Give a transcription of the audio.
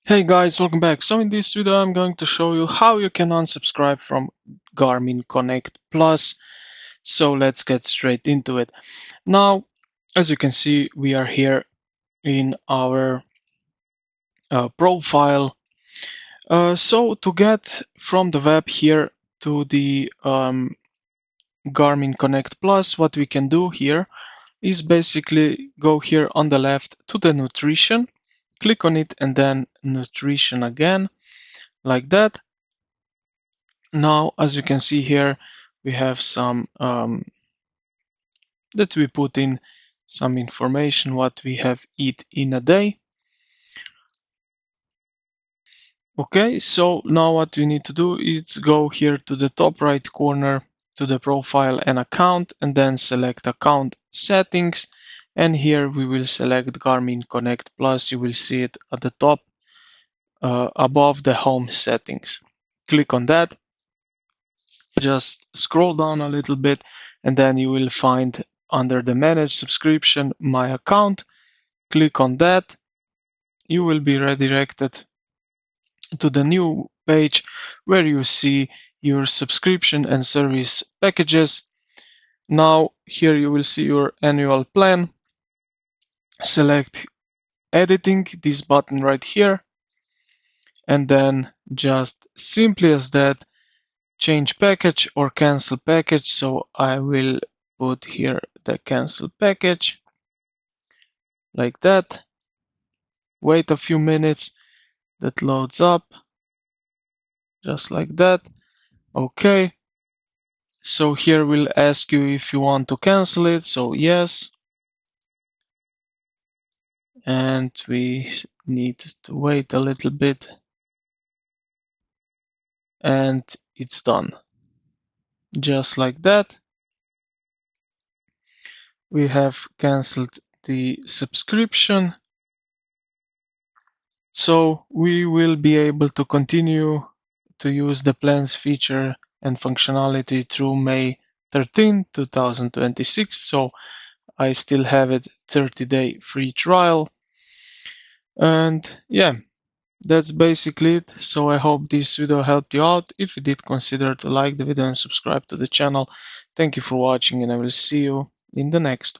Hey guys, welcome back. So in this video I'm going to show you how you can unsubscribe from Garmin Connect Plus. So let's get straight into it. Now, as you can see, we are here in our profile. So to get from the web here to the Garmin Connect Plus, what we can do here is basically go here on the left to the nutrition, click on it and then nutrition again, like that. Now, as you can see here, we have some that we put in some information what we have eat in a day. Okay, so now what we need to do is go here to the top right corner to the profile and account and then select account settings, and here we will select Garmin Connect Plus. You will see it at the top above the home settings. Click on that, just scroll down a little bit and then you will find under the manage subscription my account. Click on that. You will be redirected to the new page where you see your subscription and service packages. Now here you will see your annual plan. Select editing, this button right here, and then just simply as that, change package or cancel package. So I will put here the cancel package like that. Wait a few minutes, that loads up just like that. Okay, so here we'll ask you if you want to cancel it, so yes, and we need to wait a little bit and it's done just like that. We have canceled the subscription, so we will be able to continue to use the plans feature and functionality through May 13, 2026. So I still have it 30-day free trial. And yeah, that's basically it. So I hope this video helped you out. If you did, consider to like the video and subscribe to the channel. Thank you for watching and I will see you in the next one.